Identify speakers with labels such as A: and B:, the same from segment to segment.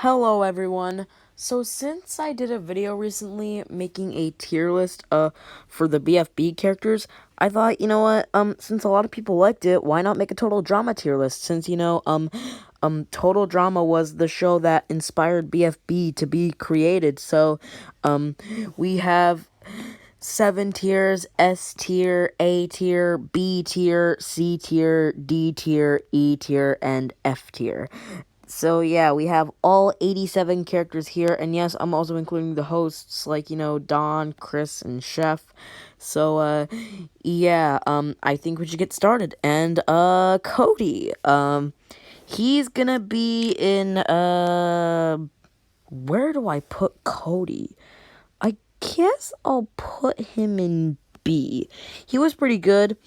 A: Hello everyone. So since I did a video recently making a tier list for the BFB characters, I thought, you know what, since a lot of people liked it, why not make a Total Drama tier list? Since Total Drama was the show that inspired BFB to be created. So we have 7 tiers: S tier, A tier, B tier, C tier, D tier, E tier, and F tier. So yeah, we have all 87 characters here, and yes, I'm also including the hosts like, Don, Chris, and Chef. So yeah, I think we should get started. And Cody, he's gonna be in where do I put Cody? I guess I'll put him in B. He was pretty good.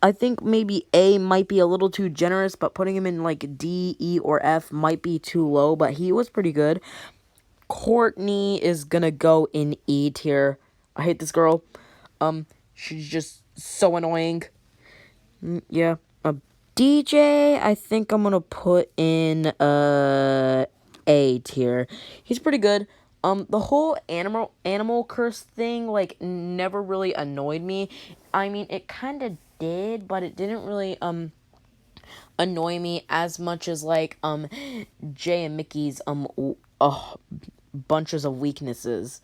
A: I think maybe A might be a little too generous, but putting him in like D, E, or F might be too low, but he was pretty good. Courtney is gonna go in E tier. I hate this girl. She's just so annoying. Yeah. DJ, I think I'm gonna put in A tier. He's pretty good. The whole animal curse thing like never really annoyed me. I mean, it kind of did, but it didn't really annoy me as much as like Jay and Mickey's bunches of weaknesses.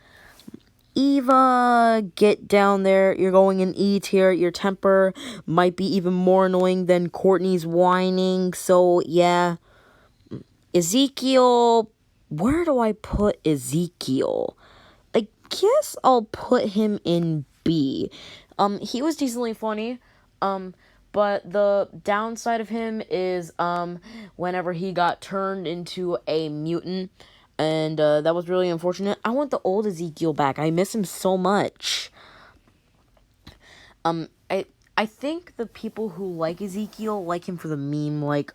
A: Eva, get down there. You're going in E tier. Your temper might be even more annoying than Courtney's whining. So, yeah. Ezekiel, where do I put Ezekiel? I guess I'll put him in B. He was decently funny. But the downside of him is, whenever he got turned into a mutant, and, that was really unfortunate. I want the old Ezekiel back. I miss him so much. I think the people who like Ezekiel like him for the meme, like,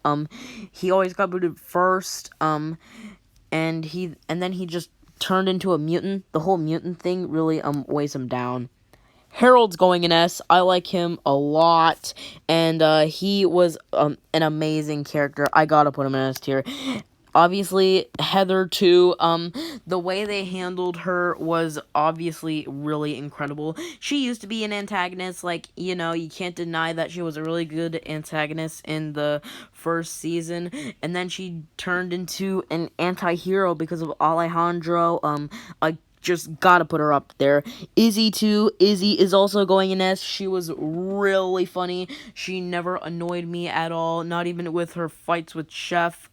A: he always got booted first, and then he just turned into a mutant. The whole mutant thing really, weighs him down. Harold's going in S. I like him a lot, and he was an amazing character. I gotta put him in S tier. Obviously, Heather too. The way they handled her was obviously really incredible. She used to be an antagonist, like, you can't deny that she was a really good antagonist in the first season, and then she turned into an anti-hero because of Alejandro. I just gotta put her up there. Izzy too. Izzy is also going in S. She was really funny. She never annoyed me at all, not even with her fights with Chef.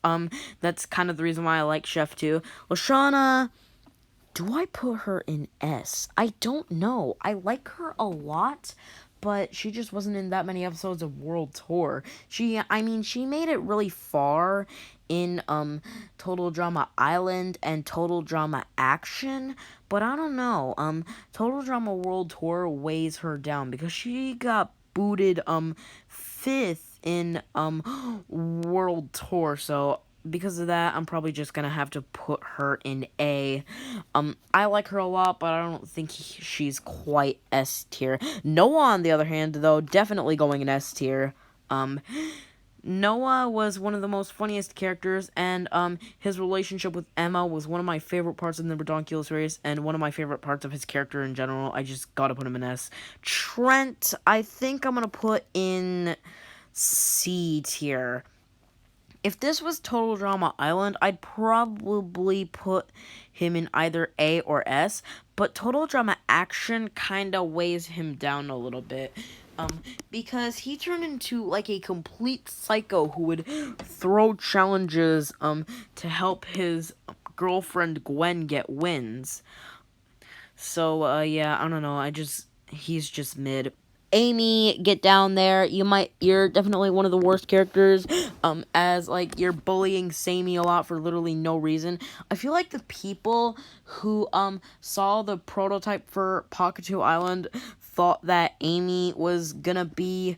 A: That's kind of the reason why I like Chef too. Lashana, do I put her in S? I don't know. I like her a lot, but she just wasn't in that many episodes of World Tour. She made it really far in Total Drama Island and Total Drama Action, but I don't know. Total Drama World Tour weighs her down because she got booted 5th in World Tour, so because of that, I'm probably just gonna have to put her in A. I like her a lot, but I don't think she's quite S tier. Noah, on the other hand, though, definitely going in S tier. Noah was one of the most funniest characters, and his relationship with Emma was one of my favorite parts of the Redonkulous race, and one of my favorite parts of his character in general. I just gotta put him in S. Trent, I think I'm gonna put in C tier. If this was Total Drama Island, I'd probably put him in either A or S, but Total Drama Action kind of weighs him down a little bit. Because he turned into like a complete psycho who would throw challenges to help his girlfriend Gwen get wins. So yeah, I don't know. He's just mid. Amy, get down there. You're definitely one of the worst characters, as, like, you're bullying Sammy a lot for literally no reason. I feel like the people who, saw the prototype for Pakatu Island thought that Amy was gonna be,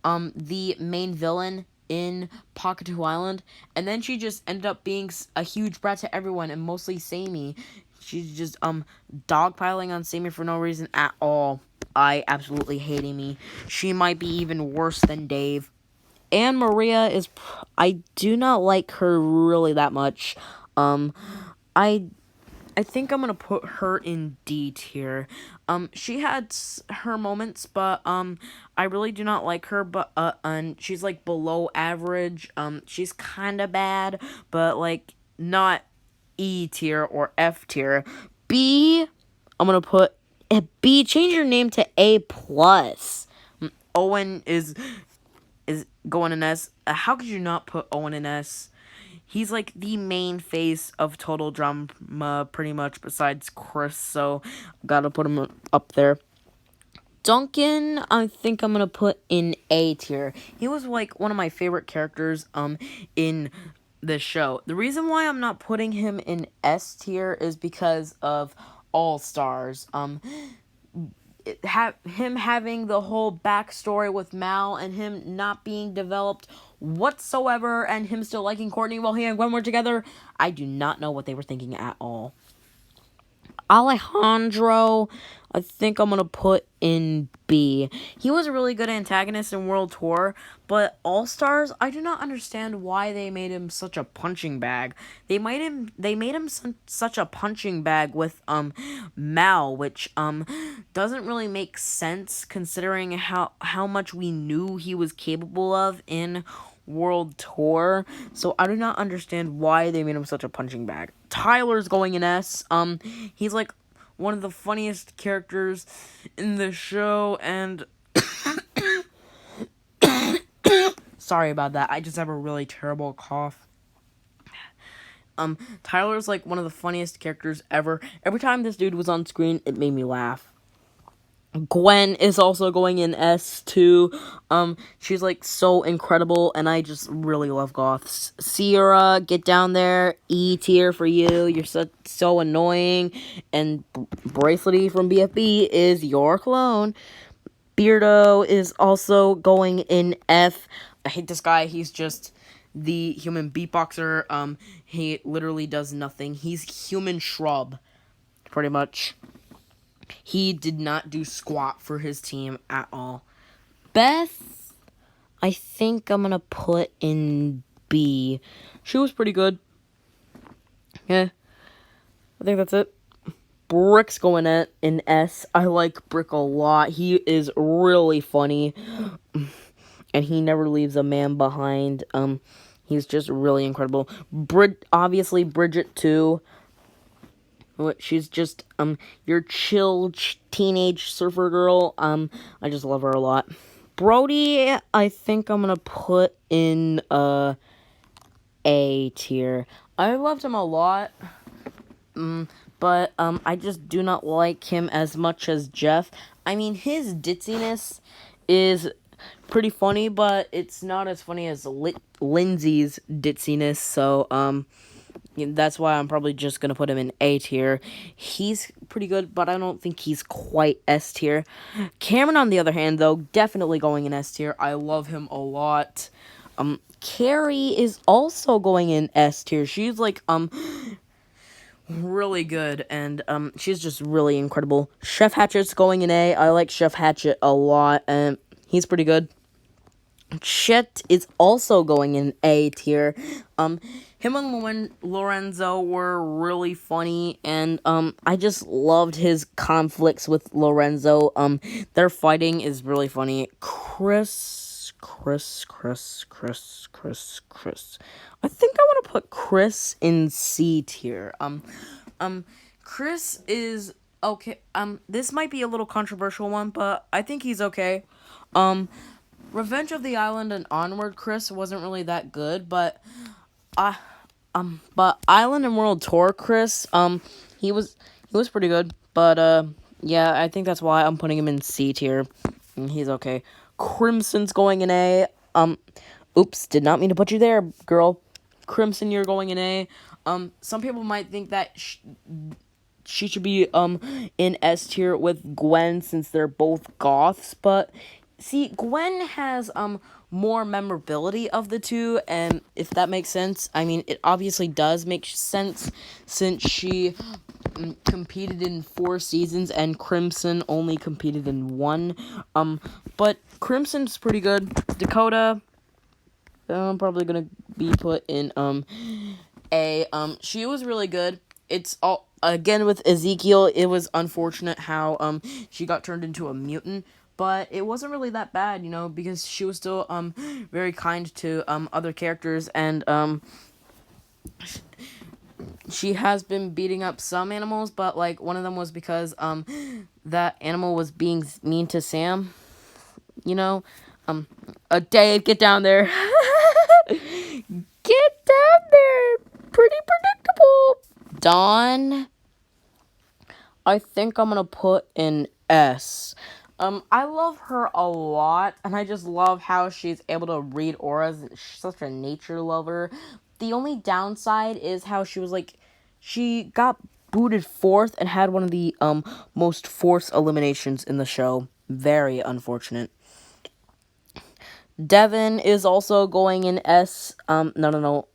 A: the main villain in Pakatu Island, and then she just ended up being a huge brat to everyone, and mostly Sammy. She's just, dogpiling on Sammy for no reason at all. I absolutely hate Amy. She might be even worse than Dave. Anne Maria I do not like her really that much. I I think I'm gonna put her in D tier. She had her moments, but I really do not like her. But and she's like below average. She's kind of bad, but like not E tier or F tier. B, I'm gonna put B. Change your name to A plus. Owen is going in S. How could you not put Owen in S? He's like the main face of Total Drama, pretty much, besides Chris, so gotta put him up there. Duncan, I think I'm gonna put in A tier. He was like one of my favorite characters in this show. The reason why I'm not putting him in S tier is because of All Stars. Him having the whole backstory with Mal and him not being developed whatsoever, and him still liking Courtney while he and Gwen were together. I do not know what they were thinking at all. Alejandro, I think I'm gonna put in B. He was a really good antagonist in World Tour, but All Stars, I do not understand why they made him such a punching bag. They made him such a punching bag with Mal, which doesn't really make sense considering how much we knew he was capable of in World Tour. So I do not understand why they made him such a punching bag. Tyler's going in S. He's like one of the funniest characters in the show, and sorry about that. I just have a really terrible cough. Tyler's like one of the funniest characters ever. Every time this dude was on screen, it made me laugh. Gwen is also going in S too. She's like so incredible, and I just really love goths. Sierra, get down there. E tier for you. You're so annoying. And Bracelety from BFB is your clone. Beardo is also going in F. I hate this guy. He's just the human beatboxer. He literally does nothing. He's human shrub, pretty much. He did not do squat for his team at all. Beth, I think I'm gonna put in B. She was pretty good. Yeah, I think that's it. Brick's going in S. I like Brick a lot. He is really funny, and he never leaves a man behind. He's just really incredible. Obviously Bridget too. She's just your chill teenage surfer girl. I just love her a lot. Brody, I think I'm gonna put in A tier. I loved him a lot, but I just do not like him as much as Jeff. I mean, his ditziness is pretty funny, but it's not as funny as Lindsay's ditziness. So that's why I'm probably just going to put him in A tier. He's pretty good, but I don't think he's quite S tier. Cameron, on the other hand, though, definitely going in S tier. I love him a lot. Carrie is also going in S tier. She's like, really good, and she's just really incredible. Chef Hatchet's going in A. I like Chef Hatchet a lot, and he's pretty good. Chet is also going in A tier. Him and Lorenzo were really funny, and I just loved his conflicts with Lorenzo. Their fighting is really funny. Chris. I think I want to put Chris in C tier. Chris is okay. This might be a little controversial one, but I think he's okay. Revenge of the Island and Onward Chris wasn't really that good, but Island and World Tour Chris, he was pretty good, but yeah, I think that's why I'm putting him in C tier. He's okay. Crimson's going in A. Oops, did not mean to put you there, girl. Crimson, you're going in A. Some people might think that she should be in S tier with Gwen since they're both goths, but see, Gwen has more memorability of the two, and if that makes sense, I mean, it obviously does make sense since she competed in 4 seasons and Crimson only competed in 1. But Crimson's pretty good. Dakota, I'm probably gonna be put in A. She was really good. It's all again with Ezekiel. It was unfortunate how she got turned into a mutant, but it wasn't really that bad, because she was still very kind to other characters, and she has been beating up some animals, but like one of them was because that animal was being mean to Sam. You know, Dave, get down there. Get down there. Pretty predictable. Dawn, I think I'm gonna put in S. I love her a lot, and I just love how she's able to read auras. She's such a nature lover. The only downside is how she got booted fourth and had one of the most forced eliminations in the show. Very unfortunate. Devin is also going in S. No.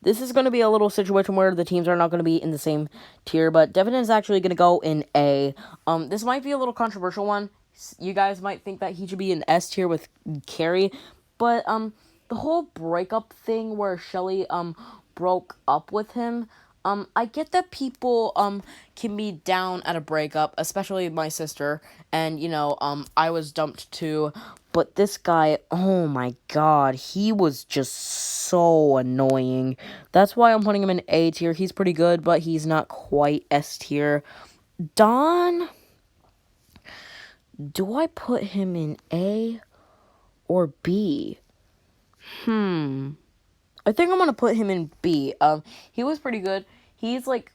A: This is going to be a little situation where the teams are not going to be in the same tier, but Devin is actually going to go in A. This might be a little controversial one. You guys might think that he should be in S tier with Carrie, but the whole breakup thing where Shelly broke up with him. I get that people can be down at a breakup, especially my sister, and I was dumped too. But this guy, oh my god, he was just so annoying. That's why I'm putting him in A tier. He's pretty good, but he's not quite S tier. Don, do I put him in A or B? I think I'm gonna put him in B. He was pretty good. He's like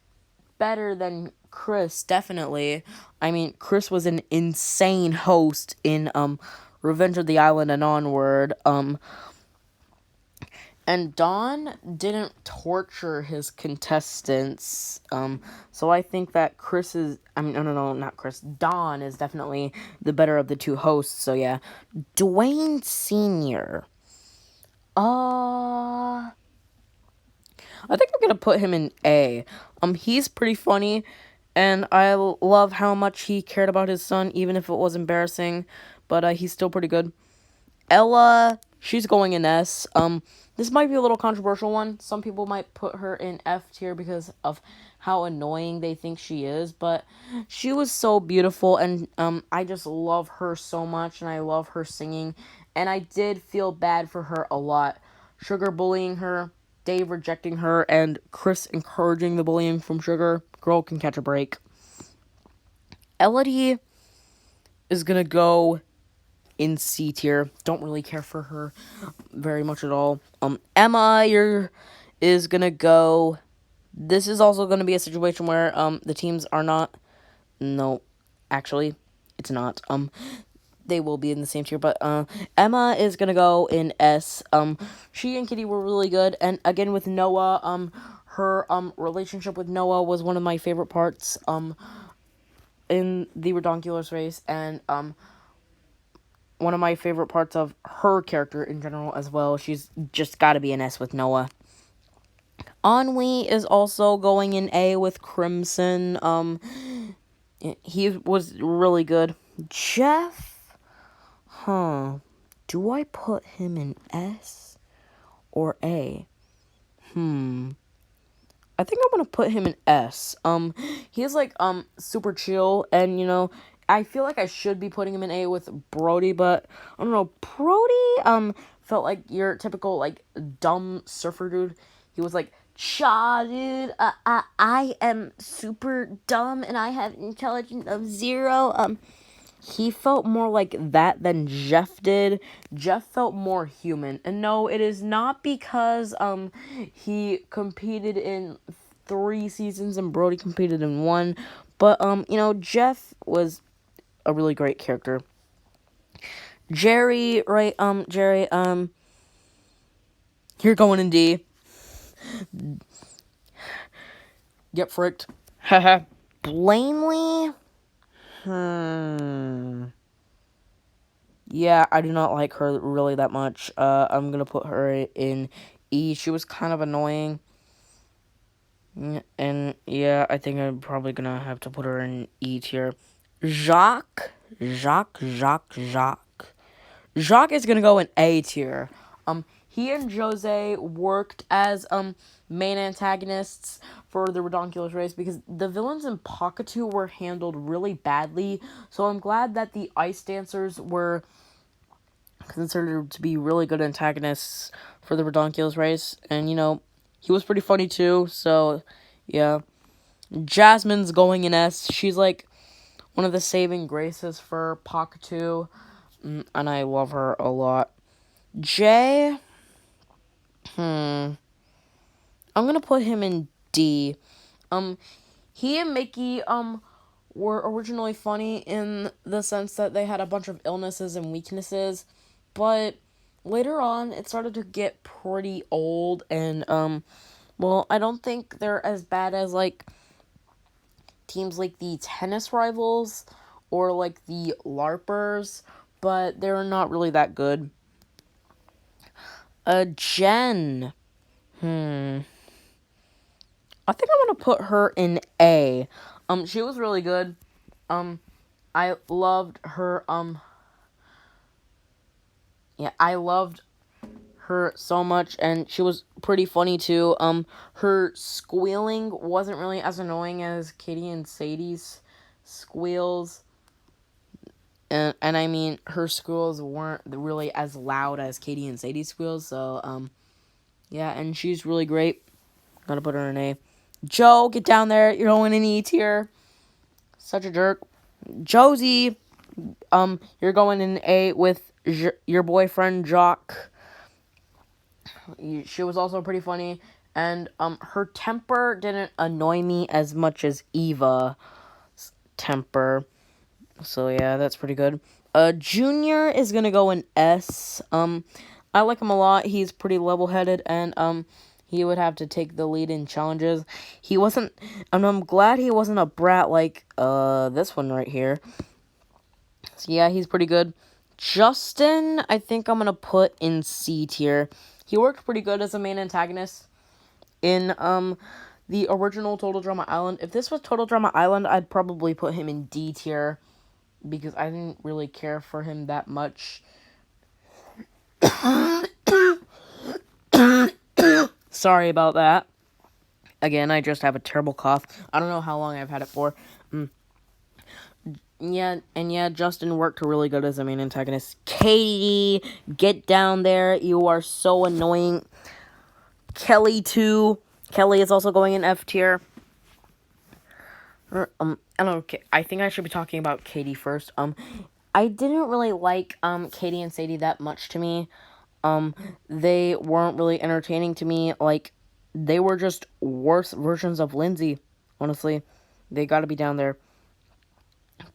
A: better than Chris, definitely. I mean, Chris was an insane host in Revenge of the Island and onward. And Don didn't torture his contestants. So I think that no, not Chris. Don is definitely the better of the two hosts. So yeah, Dwayne Senior. I think I'm gonna put him in A. He's pretty funny, and I love how much he cared about his son, even if it was embarrassing. But he's still pretty good. Ella, she's going in S. This might be a little controversial one. Some people might put her in F tier because of how annoying they think she is, but she was so beautiful, and I just love her so much, and I love her singing, and I did feel bad for her a lot. Sugar bullying her, Dave rejecting her, and Chris encouraging the bullying from Sugar. Girl can catch a break. Elodie is gonna go in C tier. Don't really care for her very much at all. Emma is gonna go. This is also gonna be a situation where the teams are not. No, actually, it's not. They will be in the same tier, but Emma is gonna go in S. She and Kitty were really good, and again with Noah, her relationship with Noah was one of my favorite parts in the Redonkulous race, and one of my favorite parts of her character in general as well. She's just got to be an S with Noah. Ennui is also going in A with Crimson. He was really good. Jeff, do I put him in S or A? I think I'm gonna put him in S. He's like super chill, and I feel like I should be putting him in A with Brody, but I don't know. Brody felt like your typical like dumb surfer dude. He was like, "Cha, dude, I am super dumb and I have intelligence of 0." He felt more like that than Jeff did. Jeff felt more human. And no, it is not because he competed in 3 seasons and Brody competed in 1. But Jeff was a really great character. Jerry, right, Jerry, you're going in D. Get fricked. Haha. Blaney? Yeah, I do not like her really that much. I'm gonna put her in E. She was kind of annoying. And yeah, I think I'm probably gonna have to put her in E tier. Jacques is gonna go in A tier. he and Jose worked as main antagonists for the Redonkulous race because the villains in Pokemon were handled really badly. So I'm glad that the Ice Dancers were considered to be really good antagonists for the Redonkulous race. And, he was pretty funny too. So, yeah. Jasmine's going in S. She's like one of the saving graces for Pokemon. And I love her a lot. Jay, I'm gonna put him in D. He and Mickey, were originally funny in the sense that they had a bunch of illnesses and weaknesses, but later on it started to get pretty old and, well, I don't think they're as bad as, like, teams like the tennis rivals or, like, the LARPers, but they're not really that good. Jen. I think I'm gonna put her in A. She was really good. I loved her, I loved her so much, and she was pretty funny too. Her squealing wasn't really as annoying as Katie and Sadie's squeals. And I mean, her squeals weren't really as loud as Katie and Sadie's squeals, so, yeah, and she's really great. Gotta put her in A. Joe, get down there. You're going in E tier. Such a jerk. Josie, you're going in A with your boyfriend, Jock. She was also pretty funny. And, her temper didn't annoy me as much as Eva's temper. So, yeah, that's pretty good. Junior is gonna go in S. I like him a lot. He's pretty level-headed, and, he would have to take the lead in challenges. He wasn't, and I'm glad he wasn't a brat like, this one right here. So, yeah, he's pretty good. Justin, I think I'm gonna put in C tier. He worked pretty good as a main antagonist in, the original Total Drama Island. If this was Total Drama Island, I'd probably put him in D tier because I didn't really care for him that much. Sorry about that. Again, I just have a terrible cough. I don't know how long I've had it for. Yeah, Justin worked really good as a main antagonist. Katie, get down there. You are so annoying. Kelly, too. Kelly is also going in F tier. I don't know. I think I should be talking about Katie first. I didn't really like, Katie and Sadie that much to me. They weren't really entertaining to me. Like, they were just worse versions of Lindsay. Honestly, they gotta be down there.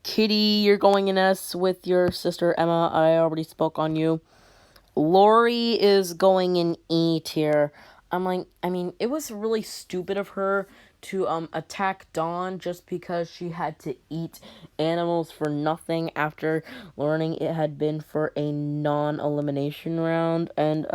A: Kitty, you're going in S with your sister Emma. I already spoke on you. Lori is going in E tier. It was really stupid of her to attack Dawn just because she had to eat animals for nothing after learning it had been for a non-elimination round. And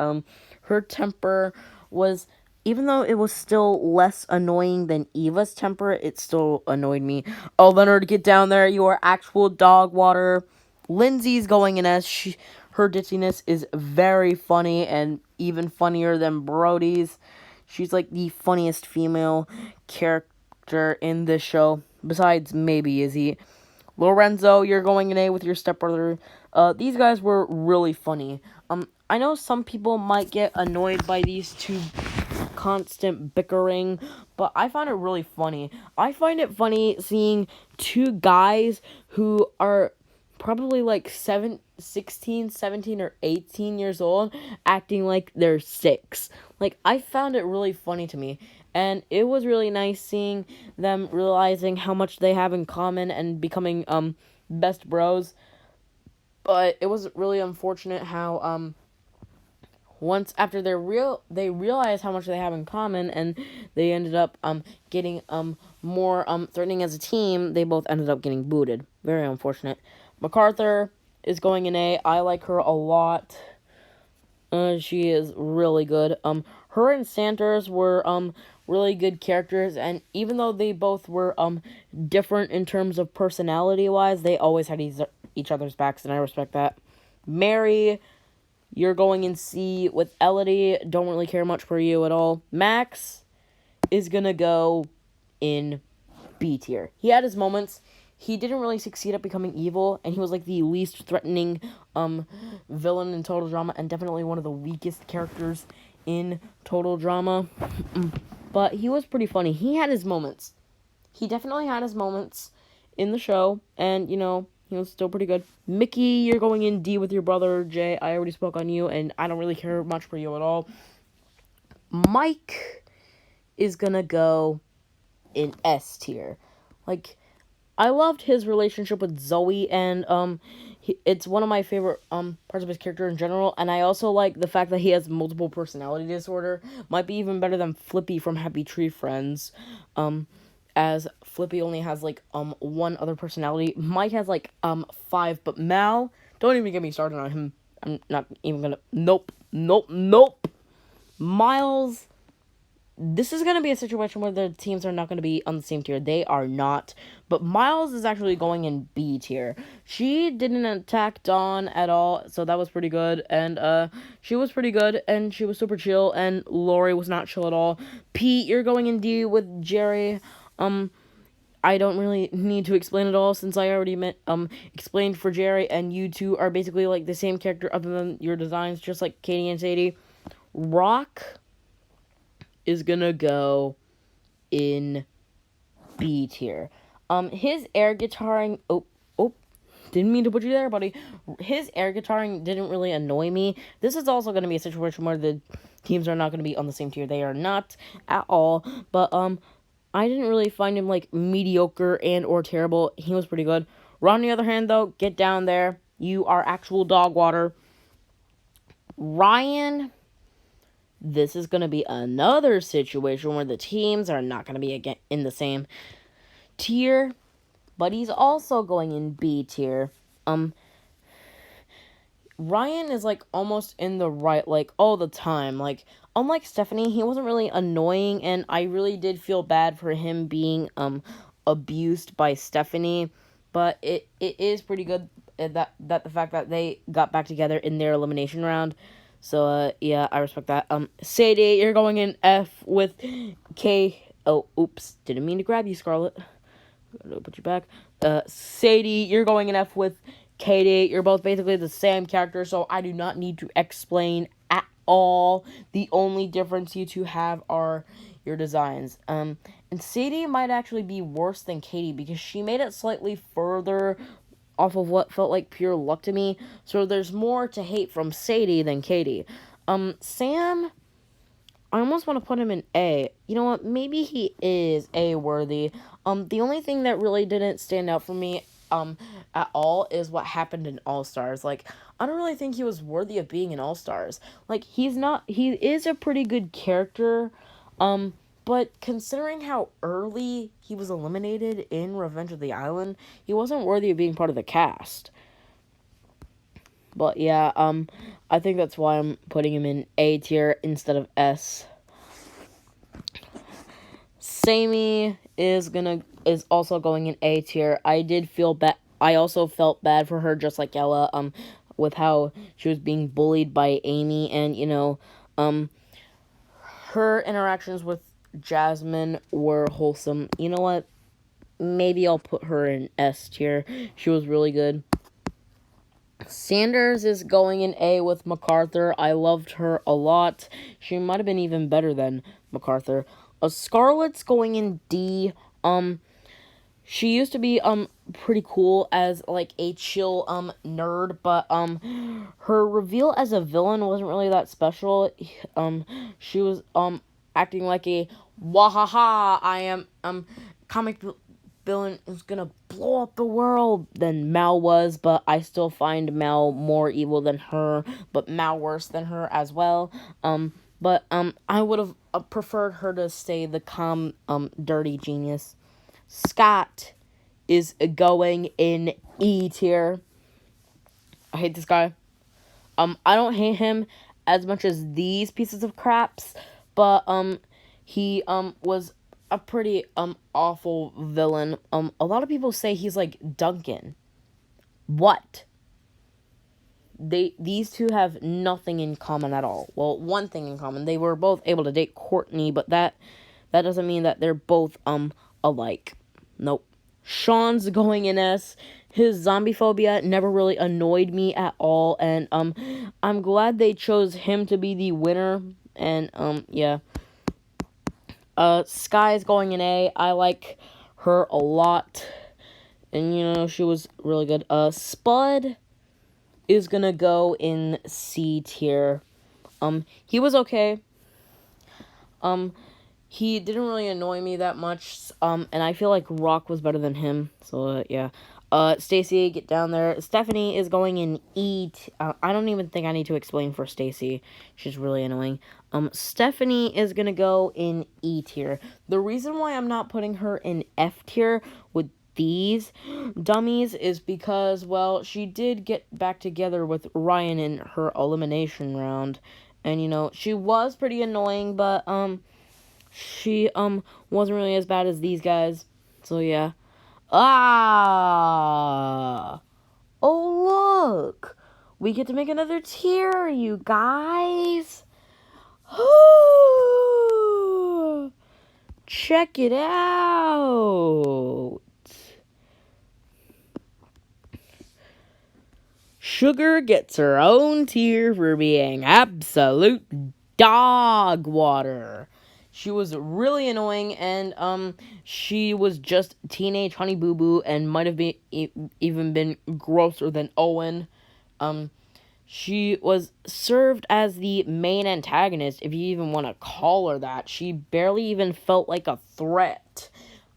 A: her temper was, even though it was still less annoying than Eva's temper, it still annoyed me. Oh, Leonard, get down there. You are actual dog water. Lindsay's going in as her ditziness is very funny and even funnier than Brody's. She's like the funniest female character in this show, besides maybe Izzy. Lorenzo, you're going in A with your stepbrother. These guys were really funny. I know some people might get annoyed by these two constant bickering, but I find it really funny. I find it funny seeing two guys who are probably like 16, 17, or 18 years old acting like they're 6. Like, I found it really funny to me. And it was really nice seeing them realizing how much they have in common and becoming best bros. But it was really unfortunate how once after they realized how much they have in common and they ended up getting more threatening as a team, they both ended up getting booted. Very unfortunate. MacArthur is going in A. I like her a lot. She is really good. Her and Sanders were really good characters, and even though they both were different in terms of personality wise, they always had each other's backs, and I respect that. Mary, you're going in C with Elodie. Don't really care much for you at all. Max is gonna go in B tier. He had his moments. He didn't really succeed at becoming evil, and he was like the least threatening villain in Total Drama, and definitely one of the weakest characters in Total Drama. But he was pretty funny. He had his moments. He definitely had his moments in the show, and, you know, he was still pretty good. Mickey, you're going in D with your brother, Jay. I already spoke on you, and I don't really care much for you at all. Mike is gonna go in S tier. Like, I loved his relationship with Zoe, and it's one of my favorite parts of his character in general. And I also like the fact that he has multiple personality disorder. Might be even better than Flippy from Happy Tree Friends. As Flippy only has like one other personality. Mike has like 5, but Mal, don't even get me started on him. I'm not even gonna. Nope. Miles, this is going to be a situation where the teams are not going to be on the same tier. They are not. But Miles is actually going in B tier. She didn't attack Dawn at all, so that was pretty good. And she was pretty good, and she was super chill, and Lori was not chill at all. Pete, you're going in D with Jerry. I don't really need to explain it all since I already explained for Jerry, and you two are basically like the same character other than your designs, just like Katie and Sadie. Rock is gonna go in B tier. His air guitaring. Didn't mean to put you there, buddy. His air guitaring didn't really annoy me. This is also gonna be a situation where the teams are not gonna be on the same tier. They are not at all. But I didn't really find him like mediocre and or terrible. He was pretty good. Ron, on the other hand, though, get down there. You are actual dog water. Ryan, this is going to be another situation where the teams are not going to be again in the same tier, but he's also going in B tier. Ryan is like almost in the right like all the time. Like unlike Stephanie, he wasn't really annoying, and I really did feel bad for him being abused by Stephanie, but it is pretty good that the fact that they got back together in their elimination round. So, yeah, I respect that. Sadie, you're going in F with K. Oh, oops. Didn't mean to grab you, Scarlet. Gotta put you back. Sadie, you're going in F with Katie. You're both basically the same character, so I do not need to explain at all. The only difference you two have are your designs. And Sadie might actually be worse than Katie because she made it slightly further off of what felt like pure luck to me. So there's more to hate from Sadie than Katie. Sam, I almost want to put him in A. You know what? Maybe he is A worthy. The only thing that really didn't stand out for me at all is what happened in All Stars. Like, I don't really think he was worthy of being in All Stars. Like, he is a pretty good character. But considering how early he was eliminated in Revenge of the Island, he wasn't worthy of being part of the cast. But yeah, I think that's why I'm putting him in A tier instead of S. Sammy is also going in A tier. I also felt bad for her, just like Ella, with how she was being bullied by Amy, and her interactions with Jasmine were wholesome. You know what? Maybe I'll put her in S tier. She was really good. Sanders is going in A with MacArthur. I loved her a lot. She might have been even better than MacArthur. Scarlett's going in D. She used to be pretty cool as like a chill nerd, but her reveal as a villain wasn't really that special. She was acting like a wahaha, I am comic villain is gonna blow up the world than Mal was, but I still find Mal more evil than her, but Mal worse than her as well. But I would have preferred her to stay the calm, dirty genius. Scott is going in E tier. I hate this guy. I don't hate him as much as these pieces of craps, but he was a pretty awful villain. A lot of people say he's like Duncan. What? these two have nothing in common at all. Well, one thing in common. They were both able to date Courtney, but that doesn't mean that they're both alike. Nope. Sean's going in S. His zombie phobia never really annoyed me at all, and I'm glad they chose him to be the winner. And yeah. Sky's going in A. I like her a lot. And you know, she was really good. Spud is gonna go in C tier. He was okay. He didn't really annoy me that much. And I feel like Rock was better than him. So yeah. Stacy, get down there. Stephanie is going in E. I don't even think I need to explain for Stacy. She's really annoying. Stephanie is gonna go in E tier. The reason why I'm not putting her in F tier with these dummies is because, well, she did get back together with Ryan in her elimination round. And, you know, she was pretty annoying, but, she, wasn't really as bad as these guys. So, yeah. Ah! Oh, look! We get to make another tier, you guys! Check it out! Sugar gets her own tier for being absolute dog water. She was really annoying, and she was just teenage Honey Boo Boo, and might have been even been grosser than Owen. She was served as the main antagonist, if you even want to call her that. She barely even felt like a threat,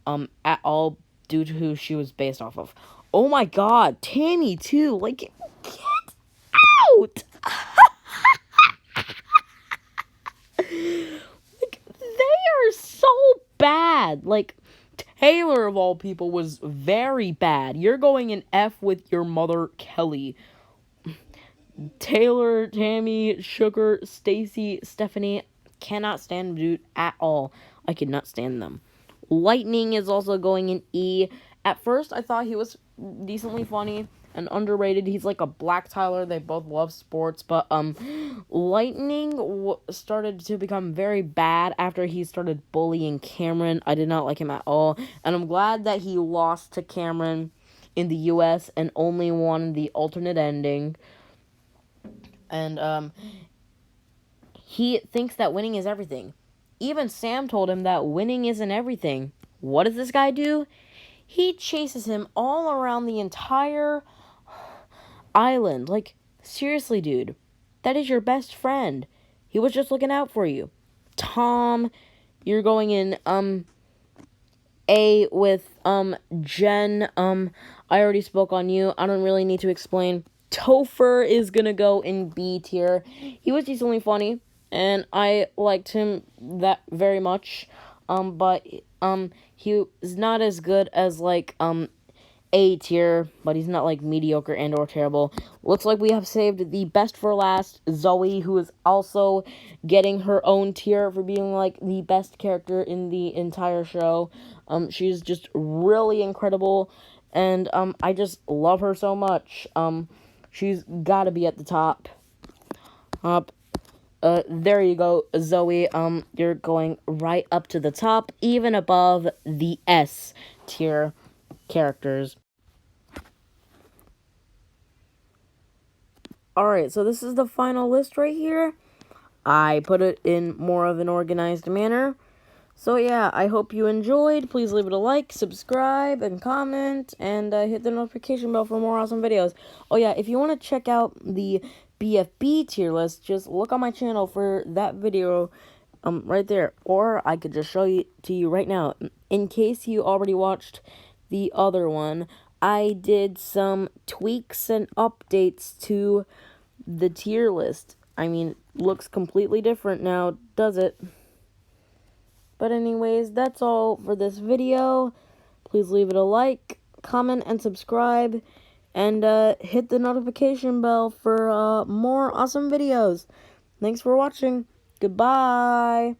A: at all, due to who she was based off of. Oh my God, Tammy too. Like, get out. Like, they are so bad. Like, Taylor of all people was very bad. You're going in F with your mother, Kelly. Taylor, Tammy, Sugar, Stacy, Stephanie, cannot stand dude at all. I could not stand them. Lightning is also going in E. At first, I thought he was decently funny and underrated. He's like a Black Tyler. They both love sports, but Lightning started to become very bad after he started bullying Cameron. I did not like him at all, and I'm glad that he lost to Cameron in the U.S. and only won the alternate ending. And he thinks that winning is everything. Even Sam told him that winning isn't everything. What does this guy do? He chases him all around the entire island. Like, seriously, dude. That is your best friend. He was just looking out for you. Tom, you're going in, A with, Jen. I already spoke on you. I don't really need to explain. Topher is gonna go in B tier. He was decently funny, and I liked him that very much. But he is not as good as like A tier, but he's not like mediocre and or terrible. Looks like we have saved the best for last, Zoe, who is also getting her own tier for being like the best character in the entire show. She's just really incredible, and I just love her so much. She's gotta be at the top. There you go, Zoe. You're going right up to the top, even above the S tier characters. Alright, so this is the final list right here. I put it in more of an organized manner. So yeah, I hope you enjoyed. Please leave it a like, subscribe, and comment, and hit the notification bell for more awesome videos. Oh yeah, if you want to check out the BFB tier list, just look on my channel for that video right there. Or I could just show you to you right now. In case you already watched the other one, I did some tweaks and updates to the tier list. I mean, looks completely different now, does it? But anyways, that's all for this video. Please leave it a like, comment, and subscribe. And hit the notification bell for more awesome videos. Thanks for watching. Goodbye.